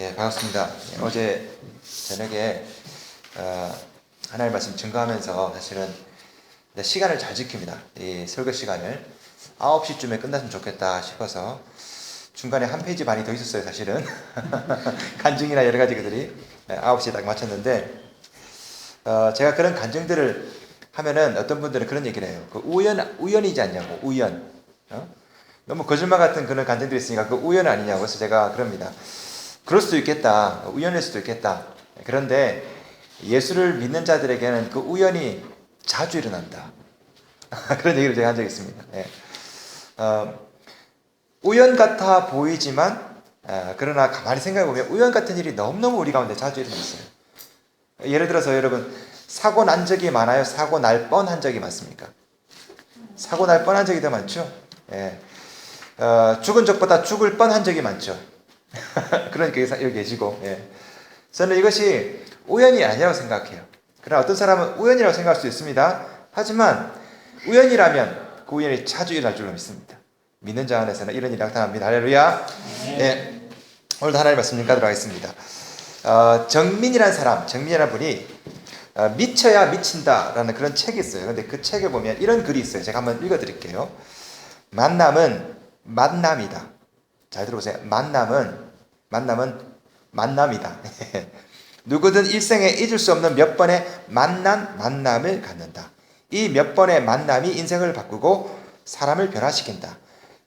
예, 반갑습니다. 어제 저녁에 하나님 말씀 증거하면서 사실은 시간을 잘 지킵니다. 이 설교 시간을 9시쯤에 끝났으면 좋겠다 싶어서 중간에 한 페이지 반이 더 있었어요, 사실은. 간증이나 여러 가지 것들이 9시에 딱 맞췄는데 제가 그런 간증들을 하면은 어떤 분들은 그런 얘기를 해요. 그 우연이지 않냐고, 우연. 너무 거짓말 같은 그런 간증들이 있으니까 그 우연 아니냐고. 그래서 제가 그럽니다. 그럴 수도 있겠다. 우연일 수도 있겠다. 그런데 예수를 믿는 자들에게는 그 우연이 자주 일어난다. 그런 얘기를 제가 한 적이 있습니다. 예. 우연 같아 보이지만 그러나 가만히 생각해보면 우연 같은 일이 너무너무 우리 가운데 자주 일어났어요. 예를 들어서 여러분, 사고 난 적이 많아요? 사고 날 뻔한 적이 많습니까? 사고 날 뻔한 적이 더 많죠? 예. 죽은 적보다 죽을 뻔한 적이 많죠. 그러니까 여기 계시고, 예. 저는 이것이 우연이 아니라고 생각해요. 그러나 어떤 사람은 우연이라고 생각할 수 있습니다. 하지만 우연이라면 그 우연이 자주 일어날 줄로 믿습니다. 믿는 자 안에서는 이런 일이 나타납니다. 할렐루야. 예. 오늘도 하나님의 말씀 읽도록 하겠습니다. 정민이라는 분이 미쳐야 미친다라는 그런 책이 있어요. 근데 그 책에 보면 이런 글이 있어요. 제가 한번 읽어드릴게요. 만남은 만남이다. 잘 들어보세요. 만남은 만남이다. 누구든 일생에 잊을 수 없는 몇 번의 만남을 갖는다. 이 몇 번의 만남이 인생을 바꾸고 사람을 변화시킨다.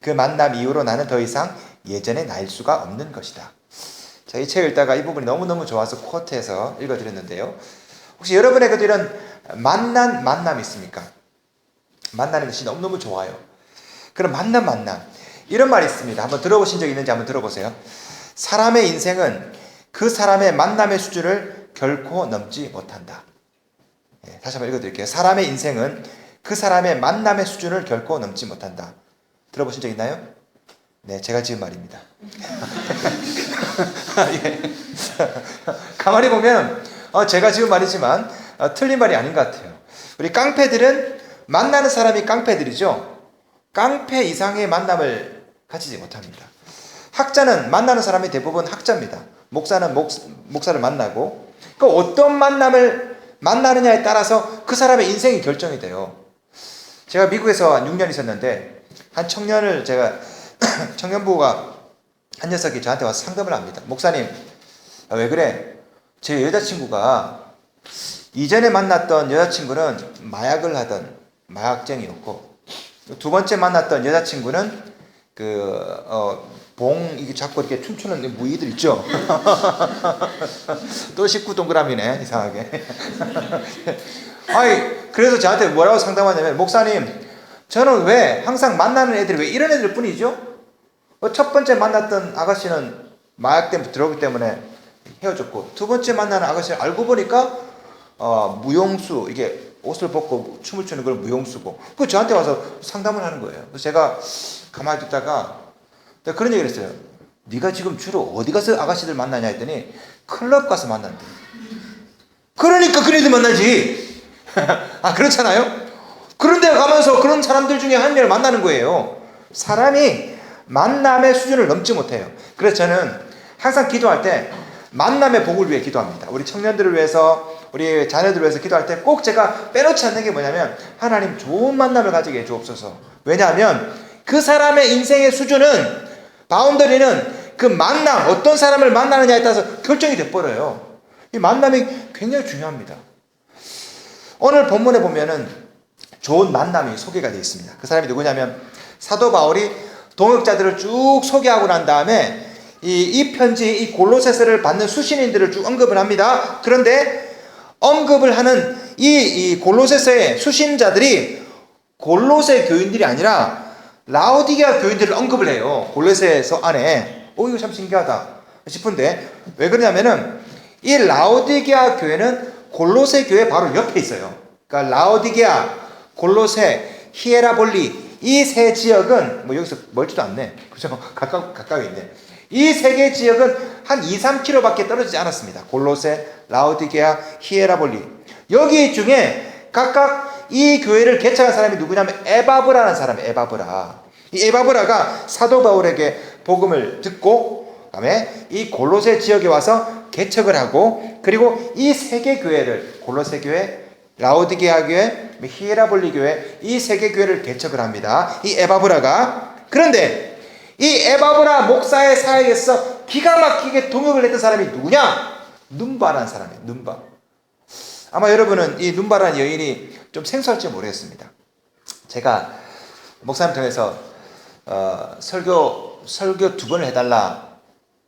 그 만남 이후로 나는 더 이상 예전의 나일 수가 없는 것이다. 자, 이 책을 읽다가 이 부분이 너무너무 좋아서 쿼트해서 읽어드렸는데요. 혹시 여러분에게도 이런 만남 있습니까? 만나는 것이 너무너무 좋아요. 그럼 만남. 이런 말이 있습니다. 한번 들어보신 적 있는지 한번 들어보세요. 사람의 인생은 그 사람의 만남의 수준을 결코 넘지 못한다. 예, 다시 한번 읽어드릴게요. 사람의 인생은 그 사람의 만남의 수준을 결코 넘지 못한다. 들어보신 적 있나요? 네, 제가 지은 말입니다. 예. 가만히 보면 제가 지은 말이지만 틀린 말이 아닌 것 같아요. 우리 깡패들은 만나는 사람이 깡패들이죠. 깡패 이상의 만남을 가지지 못합니다. 학자는 만나는 사람이 대부분 학자입니다. 목사는 목사를 만나고, 그 어떤 만남을 만나느냐에 따라서 그 사람의 인생이 결정이 돼요. 제가 미국에서 한 6년 있었는데 한 청년을 청년부가 한 녀석이 저한테 와서 상담을 합니다. 목사님, 왜 그래? 제 여자친구가 이전에 만났던 여자친구는 마약을 하던 마약쟁이였고, 두 번째 만났던 여자친구는 이게 자꾸 이렇게 춤추는 무이들 있죠? 또 19동그라미네, 이상하게. 그래서 저한테 뭐라고 상담하냐면, 목사님, 저는 왜 항상 만나는 애들이 왜 이런 애들 뿐이죠? 첫 번째 만났던 아가씨는 마약 때문에 들어오기 때문에 헤어졌고, 두 번째 만나는 아가씨를 알고 보니까 무용수, 이게 옷을 벗고 춤을 추는 걸 무용수고, 그 저한테 와서 상담을 하는 거예요. 그래서 제가 가만히 듣다가 그런 얘기를 했어요. 네가 지금 주로 어디 가서 아가씨들 만나냐 했더니 클럽 가서 만난대. 그러니까 그런 애들 만나지. 그렇잖아요? 그런 데 가면서 그런 사람들 중에 한 명을 만나는 거예요. 사람이 만남의 수준을 넘지 못해요. 그래서 저는 항상 기도할 때 만남의 복을 위해 기도합니다. 우리 청년들을 위해서, 우리 자녀들을 위해서 기도할 때 꼭 제가 빼놓지 않는 게 뭐냐면, 하나님 좋은 만남을 가지게 해주옵소서. 왜냐하면 그 사람의 인생의 수준은, 바운더리는 그 만남, 어떤 사람을 만나느냐에 따라서 결정이 돼버려요. 이 만남이 굉장히 중요합니다. 오늘 본문에 보면은 좋은 만남이 소개가 되어 있습니다. 그 사람이 누구냐면, 사도 바울이 동역자들을 쭉 소개하고 난 다음에 이 편지, 이 골로새서를 받는 수신인들을 쭉 언급을 합니다. 그런데 언급을 하는 이 골로새서의 수신자들이 골로새 교인들이 아니라 라오디게아 교인들을 언급을 해요. 골로새서 안에. 이거 참 신기하다 싶은데, 왜 그러냐면은 이 라오디게아 교회는 골로새 교회 바로 옆에 있어요. 그러니까 라오디게아, 골로새, 히에라볼리, 이 세 지역은 여기서 멀지도 않네. 그죠? 가까이 있네. 이 세 개 지역은 한 2-3km밖에 떨어지지 않았습니다. 골로새, 라오디게아, 히에라볼리. 여기 중에 각각 이 교회를 개척한 사람이 누구냐면 에바브라는 사람이에요. 에바브라. 이 에바브라가 사도 바울에게 복음을 듣고 그다음에 이 골로새 지역에 와서 개척을 하고, 그리고 이 세 개 교회를, 골로새 교회, 라오디게아 교회, 히에라볼리 교회, 이 세 개 교회를 개척을 합니다. 이 에바브라가. 그런데 이 에바브라 목사의 사역에서 기가 막히게 동역을 했던 사람이 누구냐? 눈바라는 사람이에요. 눈바. 아마 여러분은 이 눈바라는 여인이 좀 생소할지 모르겠습니다. 제가 목사님 통해서 설교 2번을 해달라.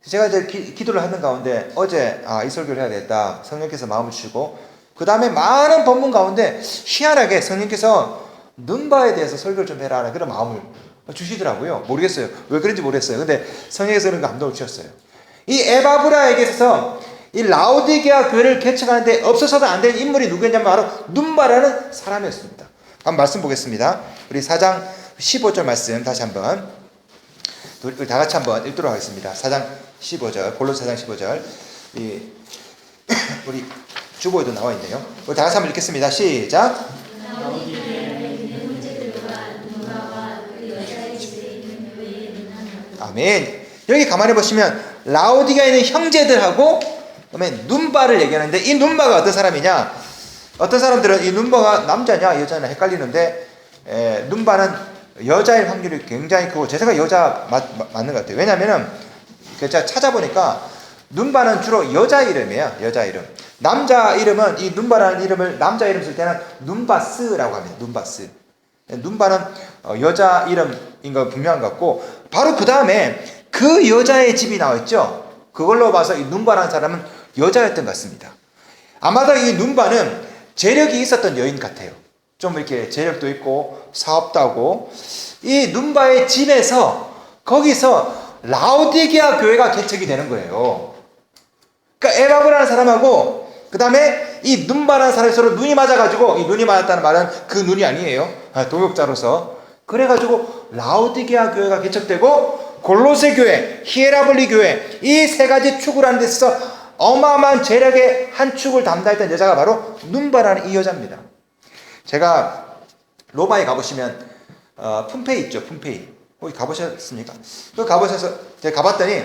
제가 이제 기도를 하는 가운데 어제 이 설교를 해야 되겠다. 성령께서 마음을 주시고, 그 다음에 많은 본문 가운데 희한하게 성령께서 눈바에 대해서 설교를 좀 해라 그런 마음을 주시더라고요. 모르겠어요. 왜 그런지 모르겠어요. 근데 성령께서 그런 감동을 주셨어요. 이 에바브라에게 있어서 이 라오디게아 교회를 개척하는데 없어서도 안 되는 인물이 누구였냐면 바로 눈바라는 사람이었습니다. 한번 말씀 보겠습니다. 우리 4장 15절 말씀 다시 한번 우리 다 같이 한번 읽도록 하겠습니다. 4장 15절, 골로새 4장 15절. 우리 주보에도 나와 있네요. 우리 다 같이 한번 읽겠습니다. 시작. 아멘. 여기 가만히 보시면 라오디게아에 있는 형제들하고 그다음에 눈바를 얘기하는데, 이 눈바가 어떤 사람이냐? 어떤 사람들은 이 눈바가 남자냐 여자냐 헷갈리는데, 눈바는 여자일 확률이 굉장히 크고, 제 생각에 여자 맞는 것 같아요. 왜냐면은 제가 찾아보니까 눈바는 주로 여자 이름이에요. 여자 이름. 남자 이름은, 이 눈바라는 이름을 남자 이름 쓸 때는 눈바스라고 합니다. 눈바스. 눈바는 여자 이름인 건 분명한 것 같고, 바로 그 다음에 그 여자의 집이 나와있죠. 그걸로 봐서 이 눈바라는 사람은 여자였던 것 같습니다. 아마도 이 눈바는 재력이 있었던 여인 같아요. 좀 이렇게 재력도 있고 사업도 하고, 이 눈바의 집에서 거기서 라오디게아 교회가 개척이 되는 거예요. 그러니까 에바브라는 사람하고 그 다음에 이 눈바라는 사람이 서로 눈이 맞아가지고, 이 눈이 맞았다는 말은 그 눈이 아니에요. 동역자로서. 그래가지고 라오디게아 교회가 개척되고, 골로새 교회, 히에라볼리 교회, 이 세 가지 축을 하는 데 있어서 어마어마한 재력의 한 축을 담당했던 여자가 바로 눈바라는 이 여자입니다. 제가 로마에 가보시면 폼페이 있죠. 폼페이. 거기 가보셨습니까? 그 가보셔서 제가 가봤더니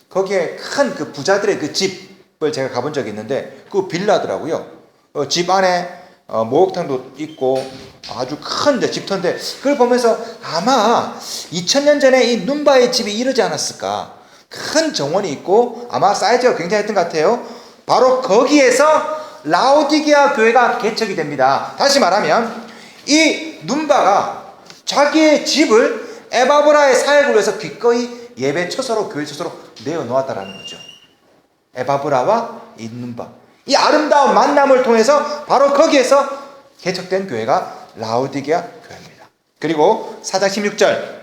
거기에 큰 그 부자들의 그 집을 제가 가본 적이 있는데, 그 빌라더라고요. 집 안에 목욕탕도 있고 아주 큰 집터인데, 그걸 보면서 아마 2000년 전에 이 눈바의 집이 이러지 않았을까. 큰 정원이 있고 아마 사이즈가 굉장했던 것 같아요. 바로 거기에서 라오디게아 교회가 개척이 됩니다. 다시 말하면 이 눈바가 자기의 집을 에바브라의 사역을 위해서 기꺼이 예배 처소로, 교회 처소로 내어놓았다라는 거죠. 에바브라와 이 눈바, 이 아름다운 만남을 통해서 바로 거기에서 개척된 교회가 라오디게아 교회입니다. 그리고 4장 16절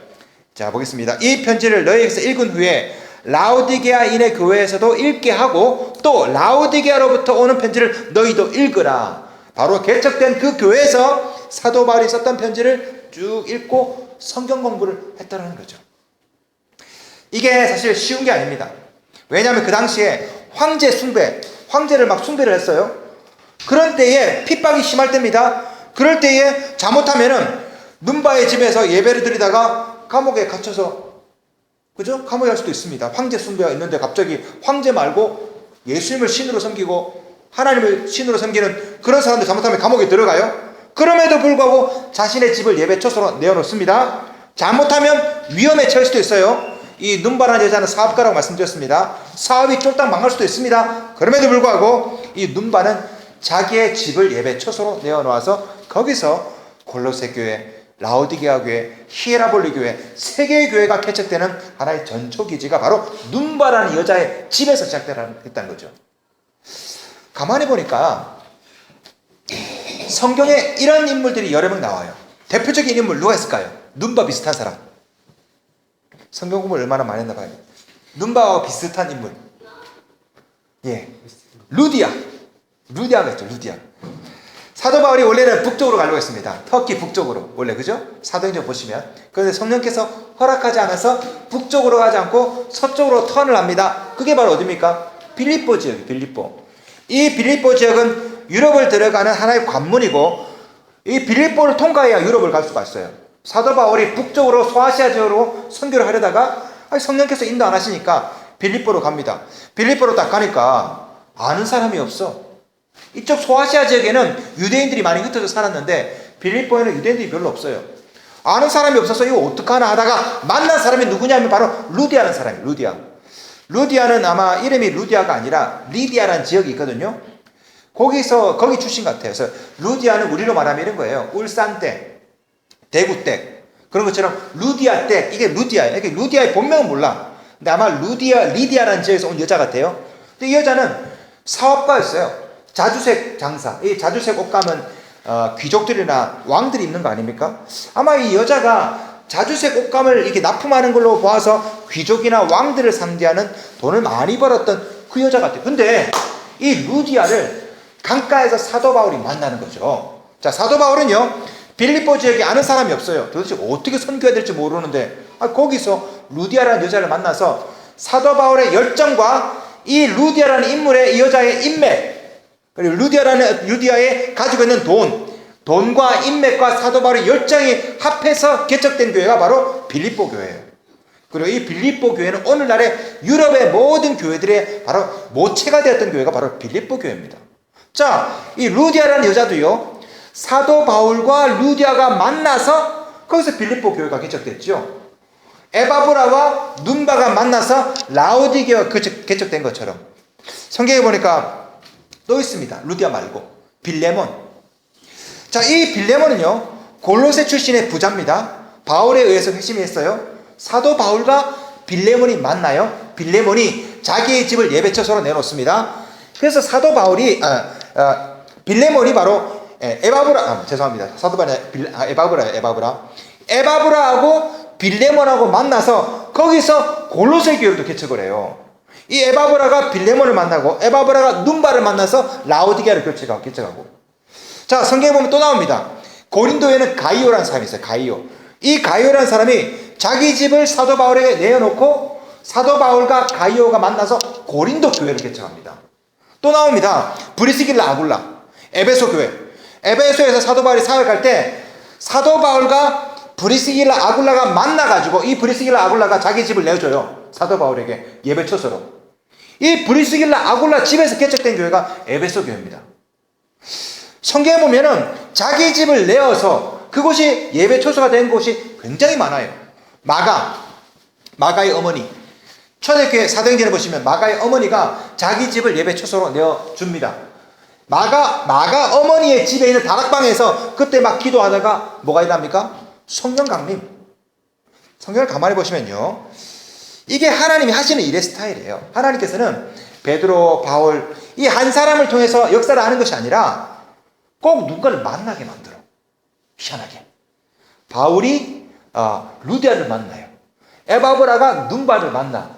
자 보겠습니다. 이 편지를 너희에게서 읽은 후에 라오디게아인의 교회에서도 읽게 하고, 또 라오디게아로부터 오는 편지를 너희도 읽으라. 바로 개척된 그 교회에서 사도 바울이 썼던 편지를 쭉 읽고 성경 공부를 했다는 거죠. 이게 사실 쉬운 게 아닙니다. 왜냐하면 그 당시에 황제 숭배, 황제를 막 숭배를 했어요. 그런 때에 핍박이 심할 때입니다. 그럴 때에 잘못하면은 눈바의 집에서 예배를 드리다가 감옥에 갇혀서, 그죠? 감옥에 갈 수도 있습니다. 황제 숭배가 있는데 갑자기 황제 말고 예수님을 신으로 섬기고 하나님을 신으로 섬기는 그런 사람들 잘못하면 감옥에 들어가요. 그럼에도 불구하고 자신의 집을 예배 처소로 내어놓습니다. 잘못하면 위험에 처할 수도 있어요. 이 눈바라는 여자는 사업가라고 말씀드렸습니다. 사업이 쫄딱 망할 수도 있습니다. 그럼에도 불구하고 이 눈바는 자기의 집을 예배 처소로 내어놓아서 거기서 골로새 교회, 라오디게아 교회, 히에라볼리 교회, 세 개의 교회가 개척되는 하나의 전초기지가 바로 눈바라는 여자의 집에서 시작됐다는 거죠. 가만히 보니까 성경에 이런 인물들이 여러 명 나와요. 대표적인 인물 누가 있을까요? 눈바 비슷한 사람. 성경 공부를 얼마나 많이 했나 봐요. 눈바와 비슷한 인물. 예, 루디아가 있죠. 루디아. 사도 바울이 원래는 북쪽으로 가려고 했습니다. 터키 북쪽으로. 원래, 그죠? 사도행전 보시면. 그런데 성령께서 허락하지 않아서 북쪽으로 가지 않고 서쪽으로 턴을 합니다. 그게 바로 어디입니까? 빌립보 지역이에요. 빌립보. 이 빌립보 지역은 유럽을 들어가는 하나의 관문이고, 이 빌립보를 통과해야 유럽을 갈 수가 있어요. 사도 바울이 북쪽으로 소아시아 지역으로 선교를 하려다가 성령께서 인도 안 하시니까 빌립보로 갑니다. 빌립보로 딱 가니까 아는 사람이 없어. 이쪽 소아시아 지역에는 유대인들이 많이 흩어져 살았는데 빌립보에는 유대인들이 별로 없어요. 아는 사람이 없어서 이거 어떡하나 하다가 만난 사람이 누구냐면 바로 루디아라는 사람이에요. 루디아. 루디아는 아마 이름이 루디아가 아니라 리디아라는 지역이 있거든요. 거기 출신 같아요. 그래서 루디아는 우리로 말하면 이런 거예요. 울산댁, 대구댁. 그런 것처럼 루디아 댁, 이게 루디아예요. 이게 루디아의 본명은 몰라. 근데 아마 리디아라는 지역에서 온 여자 같아요. 근데 이 여자는 사업가였어요. 자주색 장사. 이 자주색 옷감은 귀족들이나 왕들이 입는 거 아닙니까? 아마 이 여자가 자주색 옷감을 이렇게 납품하는 걸로 보아서 귀족이나 왕들을 상대하는 돈을 많이 벌었던 그 여자 같아요. 근데 이 루디아를 강가에서 사도 바울이 만나는 거죠. 자, 사도 바울은요, 빌립보 지역에 아는 사람이 없어요. 도대체 어떻게 선교해야 될지 모르는데, 거기서 루디아라는 여자를 만나서 사도 바울의 열정과 이 루디아라는 인물의 이 여자의 인맥, 그리고 루디아의 가지고 있는 돈과 인맥과 사도 바울의 열정이 합해서 개척된 교회가 바로 빌립보 교회예요. 그리고 이 빌립보 교회는 오늘날의 유럽의 모든 교회들의 바로 모체가 되었던 교회가 바로 빌립보 교회입니다. 자, 이 루디아라는 여자도요, 사도 바울과 루디아가 만나서 거기서 빌립보 교회가 개척됐죠. 에바브라와 눈바가 만나서 라오디게가 개척된 것처럼 성경에 보니까 또 있습니다. 루디아 말고 빌레몬. 자, 이 빌레몬은요, 골로새 출신의 부자입니다. 바울에 의해서 회심했어요. 사도 바울과 빌레몬이 만나요. 빌레몬이 자기의 집을 예배처소로 내놓습니다. 그래서 사도 바울이 빌레몬이 바로 죄송합니다. 사도 바울이 에바브라하고 빌레몬하고 만나서 거기서 골로새 교회도 개척을 해요. 이 에바브라가 빌레몬을 만나고 에바브라가 눈바를 만나서 라오디게아를 개척하고. 자, 성경에 보면 또 나옵니다. 고린도에는 가이오라는 사람이 있어요. 가이오. 이 가이오라는 사람이 자기 집을 사도 바울에게 내어놓고 사도 바울과 가이오가 만나서 고린도 교회를 개척합니다. 또 나옵니다. 브리스길라 아굴라, 에베소 교회. 에베소에서 사도 바울이 사역할 때 사도 바울과 브리스길라 아굴라가 만나가지고 이 브리스길라 아굴라가 자기 집을 내줘요. 사도 바울에게 예배처소로. 이 브리스길라 아굴라 집에서 개척된 교회가 에베소 교회입니다. 성경에 보면은 자기 집을 내어서 그곳이 예배처소가 된 곳이 굉장히 많아요. 마가의 어머니. 초대교회 사도행전에 보시면 마가의 어머니가 자기 집을 예배처소로 내어줍니다. 마가 어머니의 집에 있는 다락방에서 그때 막 기도하다가 뭐가 일어납니까? 성령 강림. 성경을 가만히 보시면요, 이게 하나님이 하시는 일의 스타일이에요. 하나님께서는 베드로, 바울 이 한 사람을 통해서 역사를 하는 것이 아니라 꼭 누군가를 만나게 만들어. 희한하게 바울이 루디아를 만나요. 에바브라가 눈바를 만나.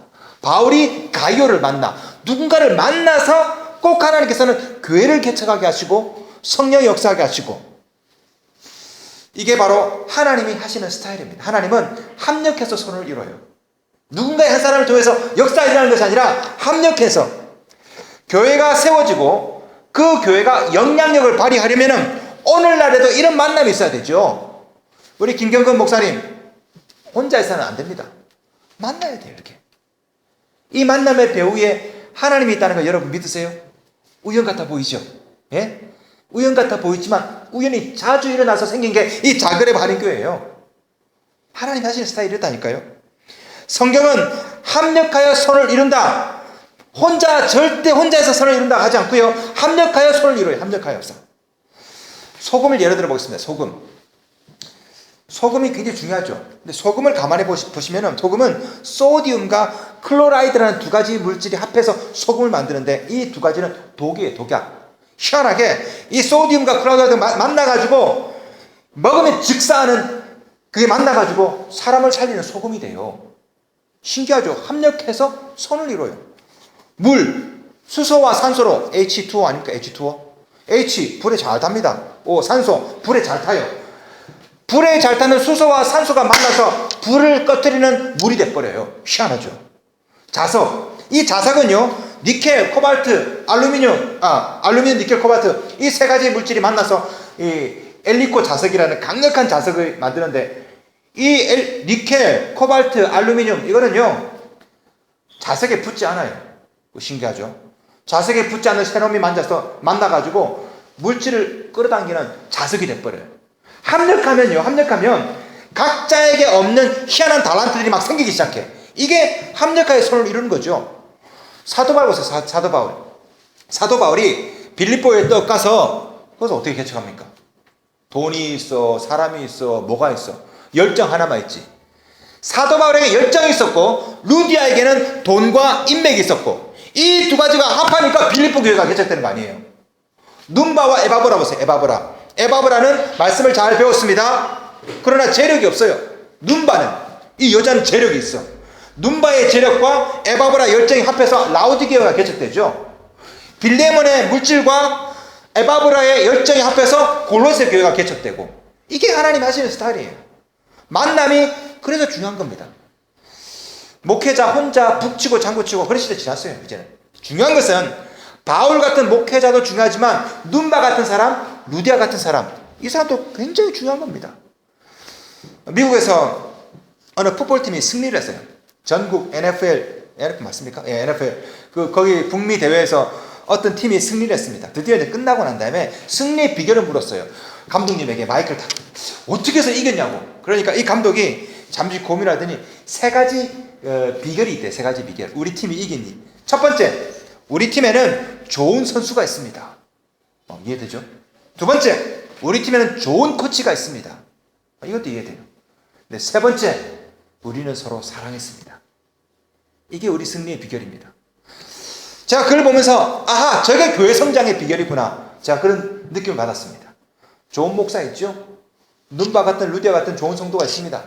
바울이 가이오를 만나. 누군가를 만나서 꼭 하나님께서는 교회를 개척하게 하시고 성령이 역사하게 하시고, 이게 바로 하나님이 하시는 스타일입니다. 하나님은 합력해서 선을 이뤄요. 누군가의 한 사람을 통해서 역사가 일어나는 것이 아니라 합력해서 교회가 세워지고 그 교회가 영향력을 발휘하려면 오늘날에도 이런 만남이 있어야 되죠. 우리 김경건 목사님 혼자 있어는 안 됩니다. 만나야 돼요. 이렇게 이 만남의 배후에 하나님이 있다는 거 여러분 믿으세요? 우연 같아 보이죠? 예? 우연 같아 보이지만 우연히 자주 일어나서 생긴 게 이 자그레브 한인교회예요. 하나님이 하시는 스타일이 이렇다니까요. 성경은 합력하여 선을 이룬다. 절대 혼자서 선을 이룬다 하지 않고요, 합력하여 선을 이뤄요. 합력하여서. 소금을 예를 들어 보겠습니다. 소금이 굉장히 중요하죠. 근데 소금을 가만히 보시면은 소금은 소디움과 클로라이드라는 두 가지 물질이 합해서 소금을 만드는데 이 두 가지는 독이에요. 독약. 희한하게 이 소디움과 클로라이드가 만나가지고 먹으면 즉사하는, 그게 만나가지고 사람을 살리는 소금이 돼요. 신기하죠. 합력해서 선을 이뤄요. 물, 수소와 산소로 H2O 아닙니까? H2O. H, 불에 잘 답니다. O, 산소, 불에 잘 타요. 불에 잘 타는 수소와 산소가 만나서 불을 꺼뜨리는 물이 돼버려요. 희한하죠. 자석. 이 자석은요, 니켈, 코발트, 알루미늄, 니켈, 코발트 이 세 가지 물질이 만나서 이 엘리코 자석이라는 강력한 자석을 만드는데, 이 니켈, 코발트, 알루미늄 이거는요 자석에 붙지 않아요. 신기하죠? 자석에 붙지 않는 새놈이 만나가지고 물질을 끌어당기는 자석이 돼버려요. 합력하면 각자에게 없는 희한한 달란트들이 막 생기기 시작해. 이게 합력하여 손을 이루는 거죠. 사도 바울 보세요. 사도 바울. 사도 바울이 빌립보에 떡 가서 거기서 어떻게 개척합니까? 돈이 있어, 사람이 있어, 뭐가 있어? 열정 하나만 있지. 사도 바울에게 열정이 있었고 루디아에게는 돈과 인맥이 있었고 이 두 가지가 합하니까 빌립보 교회가 개척되는 거 아니에요. 눈바와 에바브라 보세요. 에바브라는 말씀을 잘 배웠습니다. 그러나 재력이 없어요. 눈바는, 이 여자는 재력이 있어. 눈바의 재력과 에바브라 열정이 합해서 라우디게아가 개척되죠. 빌레몬의 물질과 에바브라의 열정이 합해서 골로새 교회가 개척되고, 이게 하나님 하시는 스타일이에요. 만남이 그래서 중요한 겁니다. 목회자 혼자 북치고 장구치고 그런 시대 지났어요. 이제는 중요한 것은 바울 같은 목회자도 중요하지만 눈바 같은 사람, 루디아 같은 사람, 이 사람도 굉장히 중요한 겁니다. 미국에서 어느 풋볼팀이 승리를 했어요. 전국 NFL 맞습니까? 예, NFL. 거기 북미 대회에서 어떤 팀이 승리를 했습니다. 드디어 이제 끝나고 난 다음에 승리의 비결을 물었어요. 감독님에게 마이크를 탁. 어떻게 해서 이겼냐고. 그러니까 이 감독이 잠시 고민하더니 세 가지 비결이 있대. 세 가지 비결. 우리 팀이 이기니. 첫 번째, 우리 팀에는 좋은 선수가 있습니다. 이해되죠? 두 번째, 우리 팀에는 좋은 코치가 있습니다. 이것도 이해돼요. 네, 세 번째, 우리는 서로 사랑했습니다. 이게 우리 승리의 비결입니다. 제가 그걸 보면서 아하, 저게 교회 성장의 비결이구나. 제가 그런 느낌을 받았습니다. 좋은 목사 있죠? 눈바 같은 루디아 같은 좋은 성도가 있습니다.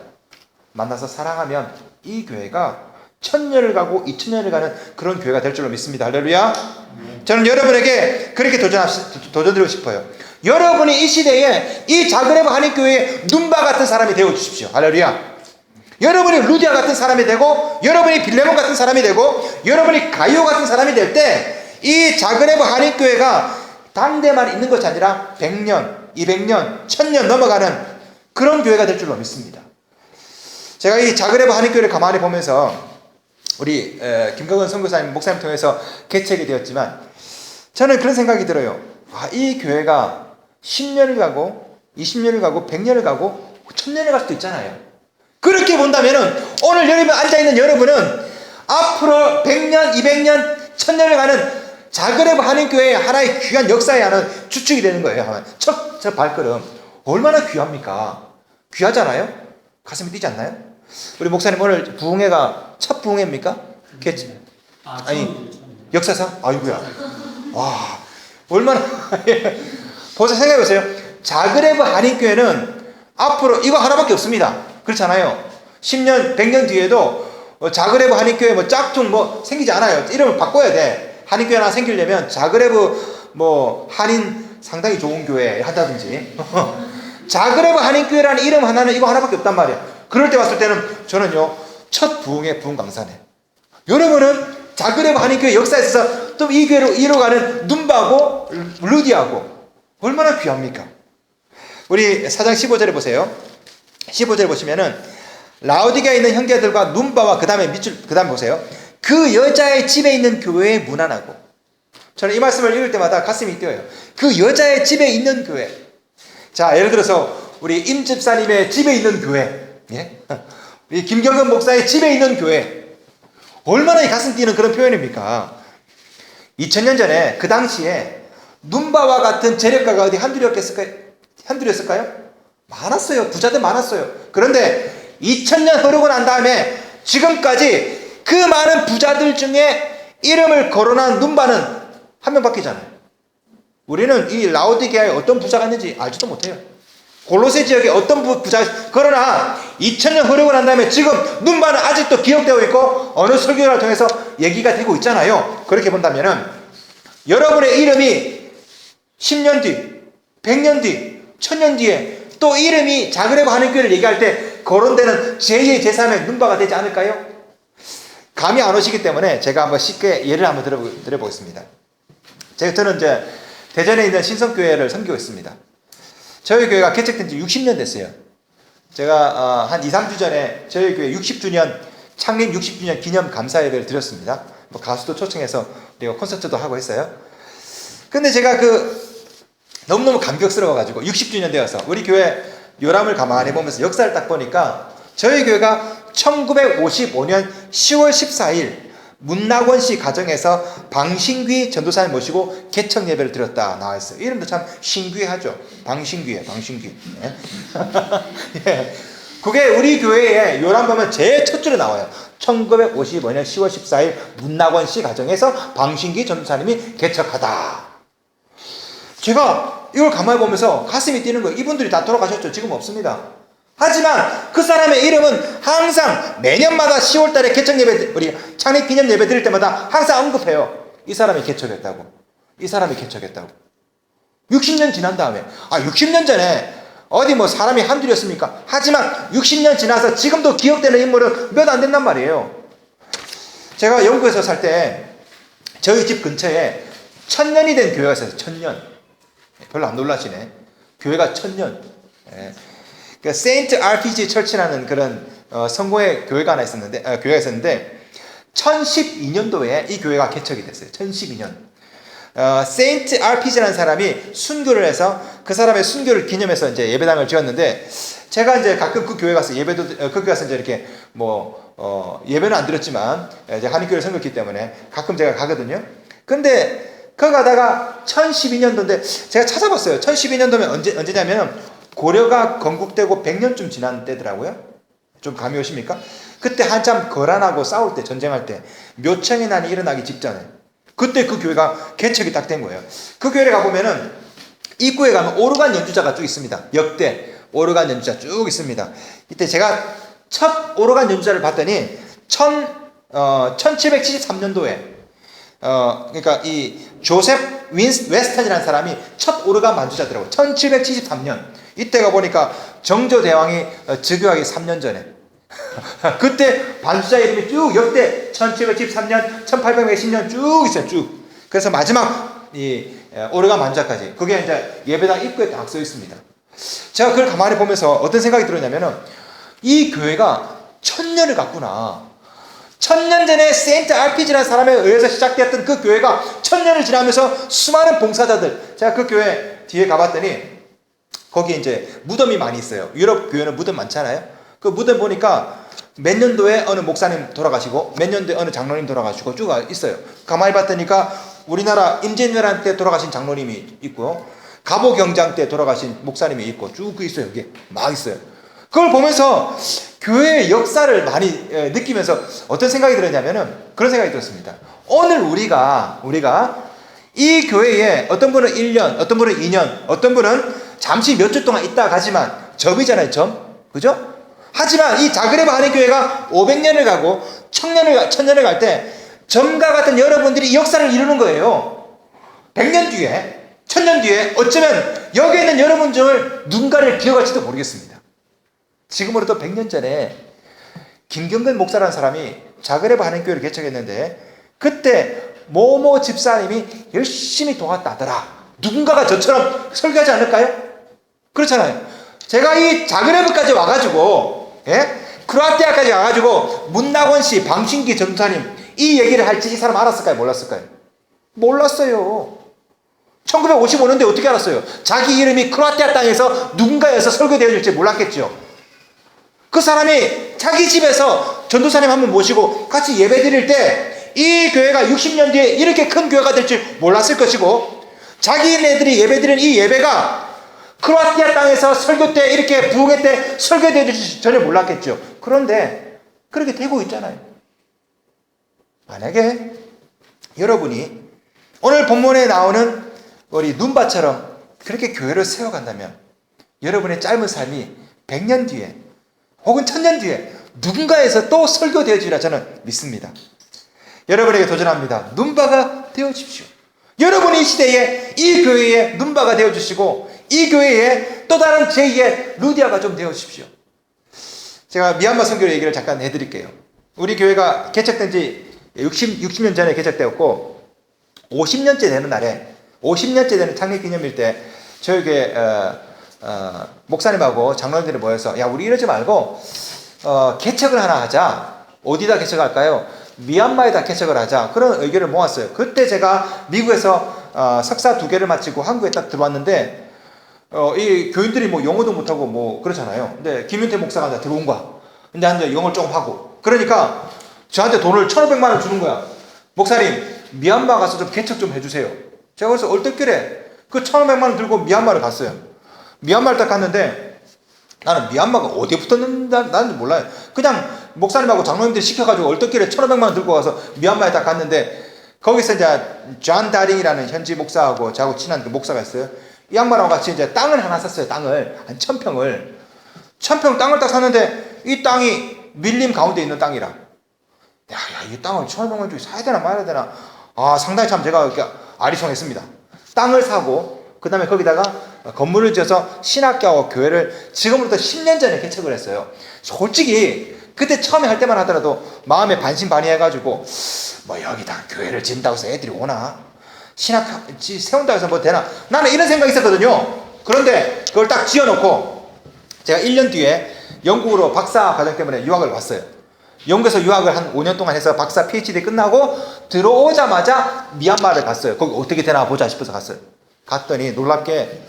만나서 사랑하면 이 교회가 1000년을 가고 2000년을 가는 그런 교회가 될 줄로 믿습니다. 할렐루야. 저는 여러분에게 그렇게 도전드리고 싶어요. 여러분이 이 시대에 이 자그레브 한인교회의 눈바 같은 사람이 되어 주십시오. 할렐루야. 여러분이 루디아 같은 사람이 되고, 여러분이 빌레몬 같은 사람이 되고, 여러분이 가이오 같은 사람이 될 때 이 자그레브 한인교회가 당대만 있는 것이 아니라 100년, 200년, 1000년 넘어가는 그런 교회가 될 줄로 믿습니다. 제가 이 자그레브 한인교회를 가만히 보면서 우리 김강은 선교사님, 목사님 통해서 개척이 되었지만 저는 그런 생각이 들어요. 이 교회가 10년을 가고 20년을 가고 100년을 가고 1000년을 갈 수도 있잖아요. 그렇게 본다면은 오늘 여기 앉아있는 여러분은 앞으로 100년, 200년, 1000년을 가는 자그레브 한인교회의 하나의 귀한 역사에 하는 주축이 되는 거예요. 첫 발걸음. 얼마나 귀합니까? 귀하잖아요? 가슴이 뛰지 않나요? 우리 목사님 오늘 부흥회가 첫 부흥회입니까? 아니, 역사상? 아이고야. 와, 얼마나. 보세요, 생각해보세요. 자그레브 한인교회는 앞으로 이거 하나밖에 없습니다. 그렇잖아요. 10년, 100년 뒤에도 자그레브 한인교회 짝퉁 생기지 않아요. 이름을 바꿔야 돼. 한인교회 하나 생기려면 자그레브 한인 상당히 좋은 교회 한다든지. 자그레브 한인교회라는 이름 하나는 이거 하나밖에 없단 말이에요. 그럴 때 봤을 때는 저는요, 첫 부흥의 부흥 강사네. 여러분은 자그레브 한인교회 역사에 있어서 또 이 교회로 이뤄가는 눈바고 루디아고 얼마나 귀합니까? 우리 4장 15절에 보세요. 15절 보시면은 라우디게아에 있는 형제들과 눈바와 그 다음에 보세요. 그 여자의 집에 있는 교회에 문안하고. 저는 이 말씀을 읽을 때마다 가슴이 뛰어요. 그 여자의 집에 있는 교회. 자, 예를 들어서 우리 임 집사님의 집에 있는 교회, 예? 우리 김경근 목사의 집에 있는 교회. 얼마나 가슴 뛰는 그런 표현입니까? 2000년 전에 그 당시에 눈바와 같은 재력가가 어디 한둘이었을까요? 많았어요. 부자들 많았어요. 그런데 2000년 흐르고 난 다음에 지금까지 그 많은 부자들 중에 이름을 거론한 눈바는 한 명밖에잖아요. 우리는 이 라우디게아에 어떤 부자가 있는지 알지도 못해요. 골로새 지역에 어떤 부자, 그러나 2000년 흐르고 난 다음에 지금 눈바는 아직도 기억되고 있고 어느 설교를 통해서 얘기가 되고 있잖아요. 그렇게 본다면은 여러분의 이름이 10년 뒤, 100년 뒤, 1000년 뒤에 또 이름이 자그레브 한인교회를 얘기할 때 거론되는 제2, 제3의 눈바가 되지 않을까요? 감이 안 오시기 때문에 제가 한번 쉽게 예를 한번 드려보겠습니다. 저는 이제 대전에 있는 신성교회를 섬기고 있습니다. 저희 교회가 개척된 지 60년 됐어요. 제가 한 2, 3주 전에 저희 교회 60주년 창립 60주년 기념 감사 예배를 드렸습니다. 뭐 가수도 초청해서 우리가 콘서트도 하고 했어요. 근데 제가 너무너무 감격스러워가지고 60주년 되어서 우리 교회 요람을 가만히 보면서 역사를 딱 보니까 저희 교회가 1955년 10월 14일 문낙원 씨 가정에서 방신귀 전도사님 모시고 개척 예배를 드렸다 나와 있어요. 이름도 참 신귀하죠. 방신귀예요. 방신귀. 예. 예. 그게 우리 교회에 요람 보면 제일 첫 줄에 나와요. 1955년 10월 14일 문낙원 씨 가정에서 방신귀 전도사님이 개척하다. 제가 이걸 가만히 보면서 가슴이 뛰는 거예요. 이분들이 다 돌아가셨죠. 지금 없습니다. 하지만 그 사람의 이름은 항상 매년마다 10월 달에 개척 예배, 우리 창립 기념 예배 드릴 때마다 항상 언급해요. 이 사람이 개척했다고. 이 사람이 개척했다고. 60년 지난 다음에, 60년 전에 어디 뭐 사람이 한둘이었습니까? 하지만 60년 지나서 지금도 기억되는 인물은 몇 안 된단 말이에요. 제가 영국에서 살 때 저희 집 근처에 1000년이 된 교회가 있어요. 1000년. 별로 안 놀라시네. 교회가 1000년. 예. 그 세인트 RPG 철치라는 그런 성공의 교회가 하나 있었는데, 교회가 있었는데 1012년도에 이 교회가 개척이 됐어요. 1012년. 세인트 RPG라는 사람이 순교를 해서 그 사람의 순교를 기념해서 이제 예배당을 지었는데, 제가 이제 가끔 그 교회 가서 그 교회 가서 이제 이렇게 예배는 안 드렸지만 이제 한인교회를 섬겼기 때문에 가끔 제가 가거든요. 근데 그 가다가 1012년도인데 제가 찾아봤어요. 1012년도면 언제냐면 고려가 건국되고 100년쯤 지난 때더라고요. 좀 감이 오십니까? 그때 한참 거란하고 싸울 때, 전쟁할 때 묘청의 난이 일어나기 직전에 그때 그 교회가 개척이 딱 된 거예요. 그 교회에 가보면은 입구에 가면 오르간 연주자가 쭉 있습니다. 역대 오르간 연주자 쭉 있습니다. 이때 제가 첫 오르간 연주자를 봤더니 1773년도에 그러니까 이 조셉 웨스턴이라는 사람이 첫 오르간 반주자더라고요. 1773년. 이때가 보니까 정조대왕이 즉위하기 3년 전에 그때 반주자 이름이 쭉 역대 1713년, 1810년 쭉 있어요. 쭉. 그래서 마지막 이 오르간 반주자까지 그게 이제 예배당 입구에 딱 써 있습니다. 제가 그걸 가만히 보면서 어떤 생각이 들었냐면은 이 교회가 1000년을 갔구나. 1000년 전에 세인트 RPG라는 사람에 의해서 시작되었던 그 교회가 1000년을 지나면서 수많은 봉사자들, 제가 그 교회 뒤에 가봤더니 거기 이제 무덤이 많이 있어요. 유럽 교회는 무덤 많잖아요. 그 무덤 보니까 몇 년도에 어느 목사님 돌아가시고 몇 년도에 어느 장로님 돌아가시고 쭉 있어요. 가만히 봤더니까 우리나라 임진왜란 때 돌아가신 장로님이 있고 갑오경장 때 돌아가신 목사님이 있고 쭉 있어요. 여기 막 있어요. 그걸 보면서 교회의 역사를 많이 느끼면서 어떤 생각이 들었냐면은 그런 생각이 들었습니다. 오늘 우리가 이 교회에 어떤 분은 1년, 어떤 분은 2년, 어떤 분은 잠시 몇 주 동안 있다 가지만 점이잖아요, 점. 그죠? 하지만 이 자그레브 한인교회가 500년을 가고 1000년을 갈 때 점과 같은 여러분들이 이 역사를 이루는 거예요. 100년 뒤에, 1000년 뒤에 어쩌면 여기에 있는 여러분 중 누군가를 기억할지도 모르겠습니다. 지금으로부터 100년 전에 김경근 목사라는 사람이 자그레브 한인교회를 개척했는데 그때 모모 집사님이 열심히 도왔다더라. 누군가가 저처럼 설교하지 않을까요? 그렇잖아요. 제가 이 자그레브까지 와가지고, 크로아티아까지 와가지고 문낙원 씨, 방신기 전도사님 이 얘기를 할지 이 사람 알았을까요? 몰랐을까요? 몰랐어요. 1955년대 어떻게 알았어요? 자기 이름이 크로아티아 땅에서 누군가에서 설교되어 줄지 몰랐겠죠. 그 사람이 자기 집에서 전도사님 한 분 모시고 같이 예배 드릴 때 이 교회가 60년 뒤에 이렇게 큰 교회가 될 줄 몰랐을 것이고, 자기네들이 예배 드리는 이 예배가 크로아티아 땅에서 설교 때 이렇게 부흥회 때 설교되어 줄지 전혀 몰랐겠죠. 그런데 그렇게 되고 있잖아요. 만약에 여러분이 오늘 본문에 나오는 우리 눈밭처럼 그렇게 교회를 세워간다면 여러분의 짧은 삶이 100년 뒤에 혹은 1000년 뒤에 누군가에서 또 설교되어 주리라 저는 믿습니다. 여러분에게 도전합니다. 눈바가 되어주십시오. 여러분이 이 시대에 이 교회에 눈바가 되어주시고 이 교회에 또 다른 제2의 루디아가 좀 되어주십시오. 제가 미얀마 선교 얘기를 잠깐 해드릴게요. 우리 교회가 개척된 지 60년 전에 개척되었고 50년째 되는 날에 50년째 되는 창립기념일 때 저희 교회 목사님하고 장로님들이 모여서 야 우리 이러지 말고 개척을 하나 하자. 어디다 개척할까요? 미얀마에다 개척을 하자. 그런 의견을 모았어요. 그때 제가 미국에서 석사 2개를 마치고 한국에 딱 들어왔는데 이 교인들이 뭐 영어도 못하고 뭐 그렇잖아요. 근데 김윤태 목사가 이제 들어온 거야. 근데 한테 영어를 조금 하고. 그러니까 저한테 돈을 1,500만 원 주는 거야. 목사님, 미얀마 가서 좀 개척 좀 해주세요. 제가 그래서 얼떨결에 그 1,500만 원 들고 미얀마를 갔어요. 미얀마를 딱 갔는데 나는 미얀마가 어디에 붙었는지 몰라요. 그냥 목사님하고 장로님들이 시켜가지고 얼떨결에 1,500만 원 들고 가서 미얀마에 딱 갔는데 거기서 이제 존 다링이라는 현지 목사하고 저하고 친한 그 목사가 있어요. 이 양반하고 같이 이제 땅을 하나 샀어요. 땅을 한 1,000평을 1,000평 땅을 딱 샀는데 이 땅이 밀림 가운데 있는 땅이라. 야, 이 땅을 1,500만 주고 사야 되나 말아야 되나. 상당히 참 제가 이렇게 아리송했습니다. 땅을 사고 그 다음에 거기다가 건물을 지어서 신학교와 교회를 지금부터 10년 전에 개척을 했어요. 솔직히 그때 처음에 할 때만 하더라도 마음에 반신반의해가지고 뭐 여기다 교회를 짓는다고 해서 애들이 오나? 신학교 세운다고 해서 뭐 되나? 나는 이런 생각이 있었거든요. 그런데 그걸 딱 지어놓고 제가 1년 뒤에 영국으로 박사 과정 때문에 유학을 왔어요. 영국에서 유학을 한 5년 동안 해서 박사 PhD 끝나고 들어오자마자 미얀마를 갔어요. 거기 어떻게 되나 보자 싶어서 갔어요. 갔더니 놀랍게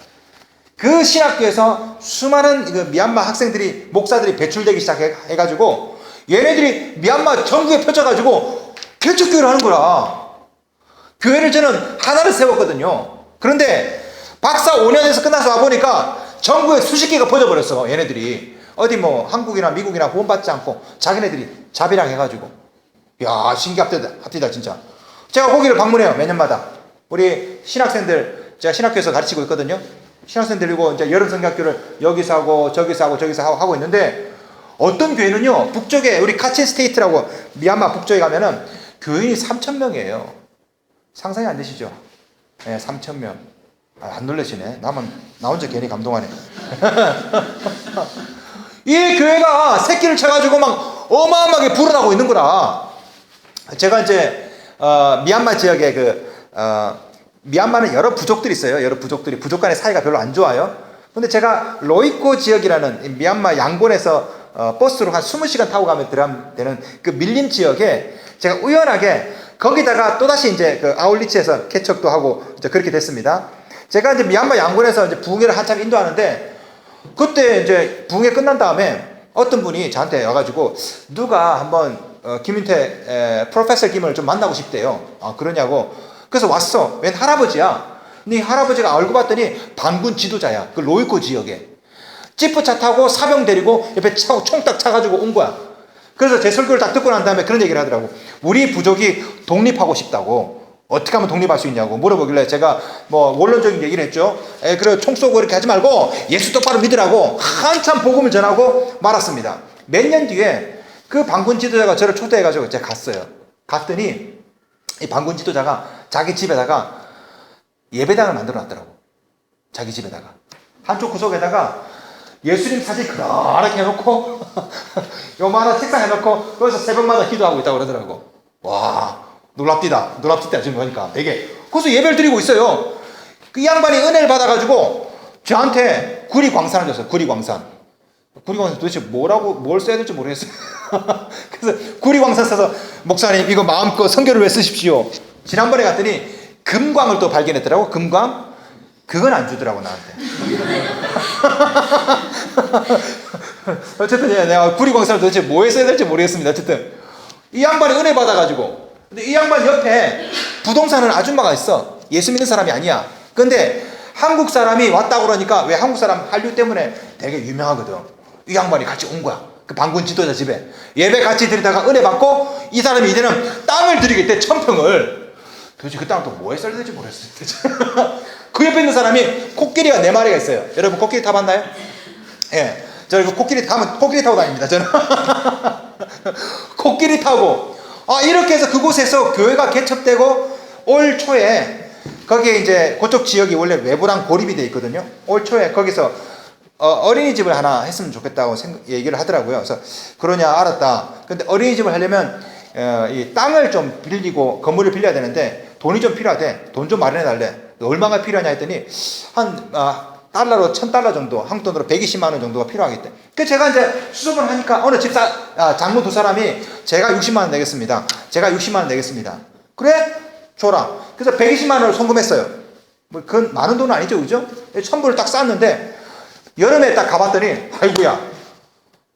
그 신학교에서 수많은 그 미얀마 학생들이 목사들이 배출되기 시작해가지고 얘네들이 미얀마 전국에 펼쳐가지고 개척교회를 하는 거라. 교회를 저는 하나를 세웠거든요. 그런데 박사 5년에서 끝나서 와보니까 전국에 수십 개가 퍼져버렸어. 얘네들이 어디 뭐 한국이나 미국이나 후원받지 않고 자기네들이 자비랑 해가지고. 야, 신기합디다 진짜. 제가 거기를 방문해요. 매년마다. 우리 신학생들 제가 신학교에서 가르치고 있거든요. 신학생들이고 이제 여름 성경학교를 여기서 하고 저기서 하고 저기서 하고 있는데 어떤 교회는요, 북쪽에 우리 카친 스테이트라고 미얀마 북쪽에 가면은 교인이 3,000명이에요. 상상이 안 되시죠? 네, 3,000명. 안 놀라시네. 나 혼자 괜히 감동하네. 이 교회가 새끼를 쳐가지고 막 어마어마하게 불어나고 있는 거라. 제가 이제 미얀마 지역에 미얀마는 여러 부족들이 있어요. 여러 부족들이 부족 간의 사이가 별로 안 좋아요. 근데 제가 로이코 지역이라는 미얀마 양곤에서 버스로 한 20시간 타고 가면 되는 그 밀림 지역에 제가 우연하게 거기다가 또다시 이제 그 아울리치에서 개척도 하고 이제 그렇게 됐습니다. 제가 이제 미얀마 양곤에서 이제 부흥회를 한참 인도하는데 그때 이제 부흥회 끝난 다음에 어떤 분이 저한테 와가지고 누가 한번 김인태 프로페서 김을 좀 만나고 싶대요. 그러냐고. 그래서 왔어. 웬 할아버지야. 근데 이 할아버지가 알고 봤더니 반군 지도자야. 그 로이코 지역에. 지프차 타고 사병 데리고 옆에 총 딱 차가지고 온 거야. 그래서 제 설교를 딱 듣고 난 다음에 그런 얘기를 하더라고. 우리 부족이 독립하고 싶다고. 어떻게 하면 독립할 수 있냐고 물어보길래 제가 뭐 원론적인 얘기를 했죠. 그래 총 쏘고 이렇게 하지 말고 예수 똑바로 믿으라고 한참 복음을 전하고 말았습니다. 몇 년 뒤에 그 반군 지도자가 저를 초대해가지고 제가 갔어요. 갔더니 이 반군 지도자가 자기 집에다가 예배당을 만들어 놨더라고. 자기 집에다가 한쪽 구석에다가 예수님 사진 그렇게 해놓고 요만한 책상 해놓고 거기서 새벽마다 기도하고 있다고 그러더라고. 와, 놀랍디다 지금 보니까 되게. 그래서 예배를 드리고 있어요. 그 양반이 은혜를 받아가지고 저한테 구리광산을 줬어요. 구리광산 도대체 뭘 써야 될지 모르겠어요. 그래서 구리광산 써서 목사님 이거 마음껏 성경을 왜 쓰십시오. 지난번에 갔더니 금광을 또 발견했더라고. 금광 그건 안 주더라고 나한테. 어쨌든 내가 구리광산을 도대체 뭐에 써야 될지 모르겠습니다. 어쨌든 이 양반이 은혜 받아가지고. 근데 이 양반 옆에 부동산은 아줌마가 있어. 예수 믿는 사람이 아니야. 근데 한국 사람이 왔다고 그러니까 왜 한국 사람 한류 때문에 되게 유명하거든. 이 양반이 같이 온 거야. 그 반군 지도자 집에. 예배 같이 드리다가 은혜 받고 이 사람이 이제는 땅을 드리겠대. 1,000평을. 도대체 그 땅을 또 뭐에 써야 될지 모르겠어요. 그 옆에 있는 사람이 코끼리가 4마리가 있어요. 여러분 코끼리 타봤나요? 예. 저 이거 코끼리 타고 다닙니다. 저는. 코끼리 타고. 이렇게 해서 그곳에서 교회가 개척되고 올 초에 거기에 이제 그쪽 지역이 원래 외부랑 고립이 되어 있거든요. 올 초에 거기서 어린이집을 하나 했으면 좋겠다고 얘기를 하더라고요. 그래서 그러냐 알았다. 근데 어린이집을 하려면 이 땅을 좀 빌리고 건물을 빌려야 되는데 돈이 좀 필요하대. 돈 좀 마련해 달래. 얼마가 필요하냐 했더니 한 달러로 1000달러 정도, 한국 돈으로 120만 원 정도가 필요하겠대. 그 제가 이제 수습을 하니까 어느 장모 두 사람이 제가 60만 원 내겠습니다. 제가 60만 원 내겠습니다. 그래? 줘라. 그래서 120만 원을 송금했어요. 뭐 그건 많은 돈은 아니죠, 그죠? 천불을 딱 쌌는데 여름에 딱 가봤더니 아이고야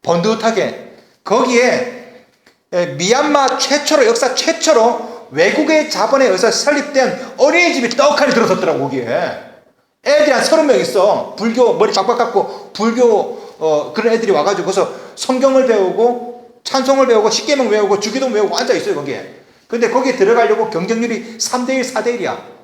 번듯하게 거기에 미얀마 최초로 역사 최초로 외국의 자본에 의해서 설립된 어린이집이 떡하니 들어섰더라고. 거기에 애들이 한 30명 있어. 불교 머리 박박 깎고 불교 그런 애들이 와가지고 거기서 성경을 배우고 찬송을 배우고 십계명 배우고 주기도 배우고 앉아있어요 거기에. 근데 거기에 들어가려고 경쟁률이 3대1 4대1이야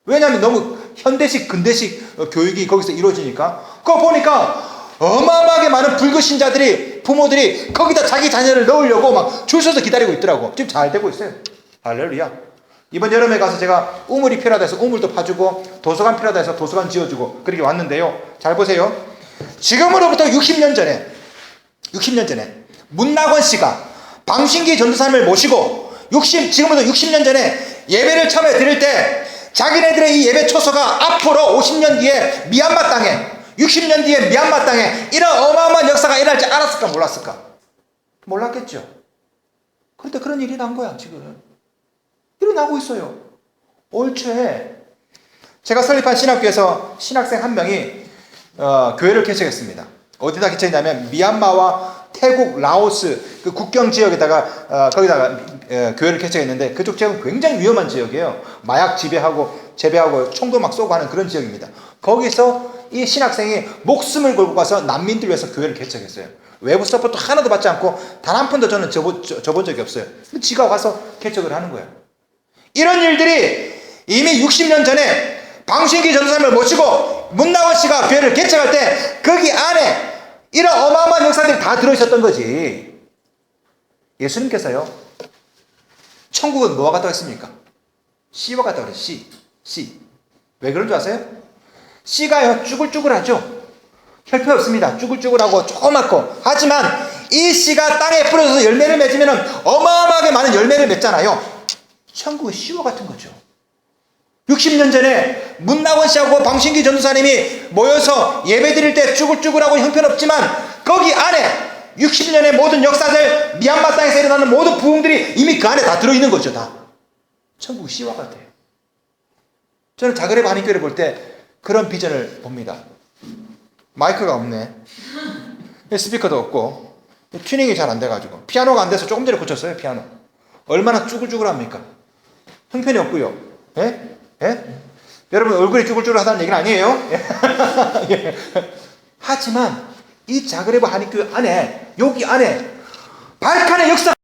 왜냐하면 너무 현대식 근대식 교육이 거기서 이루어지니까. 그거 보니까 어마어마하게 많은 불교 신자들이 부모들이 거기다 자기 자녀를 넣으려고 막 줄 서서 기다리고 있더라고. 지금 잘 되고 있어요. 할렐루야. 이번 여름에 가서 제가 우물이 필요하다 해서 우물도 파주고 도서관 필요하다 해서 도서관 지어주고 그렇게 왔는데요. 잘 보세요. 지금으로부터 60년 전에 문낙원 씨가 방신기 전도사님을 모시고 지금부터 60년 전에 예배를 처음에 드릴 때 자기네들의 이 예배 초소가 앞으로 50년 뒤에 미얀마 땅에 60년 뒤에 미얀마 땅에 이런 어마어마한 역사가 일어날지 알았을까 몰랐을까? 몰랐겠죠. 그런데 그런 일이 난 거야. 지금 일어나고 있어요. 올 초에 제가 설립한 신학교에서 신학생 한 명이 교회를 개척했습니다. 어디다 개척했냐면 미얀마와 태국, 라오스 그 국경 지역에다가 거기다가 교회를 개척했는데 그쪽 지역은 굉장히 위험한 지역이에요. 마약 재배하고 총도 막 쏘고 하는 그런 지역입니다. 거기서 이 신학생이 목숨을 걸고 가서 난민들 위해서 교회를 개척했어요. 외부 서포트 하나도 받지 않고 단 한 푼도 저는 줘본 적이 없어요. 지가 가서 개척을 하는 거예요. 이런 일들이 이미 60년 전에 방신기 전도사님을 모시고 문낙원 씨가 교회를 개척할 때 거기 안에 이런 어마어마한 역사들이 다 들어있었던 거지. 예수님께서요 천국은 뭐와 같다고 했습니까? 씨와 같다고 그래요. 씨. 왜 그런 줄 아세요? 씨가요 쭈글쭈글하죠. 혈표 없습니다. 쭈글쭈글하고 조그맣고. 하지만 이 씨가 땅에 뿌려져서 열매를 맺으면 어마어마하게 많은 열매를 맺잖아요. 천국은 씨와 같은 거죠. 60년 전에 문낙원 씨하고 방신기 전도사님이 모여서 예배 드릴 때 쭈글쭈글하고 형편없지만 거기 안에 60년의 모든 역사들 미얀마 땅에서 일어나는 모든 부흥들이 이미 그 안에 다 들어있는 거죠. 다. 천국은 씨와 같아요. 저는 자그레브 한인교회를 볼 때 그런 비전을 봅니다. 마이크가 없네. 스피커도 없고 튜닝이 잘 안 돼가지고 피아노가 안 돼서 조금 전에 고쳤어요. 피아노. 얼마나 쭈글쭈글합니까? 형편이 없고요. 예? 여러분 얼굴이 쭈글쭈글하다는 얘기는 아니에요. 예. 하지만 이 자그레브 한인교회 안에 여기 안에 발칸의 역사가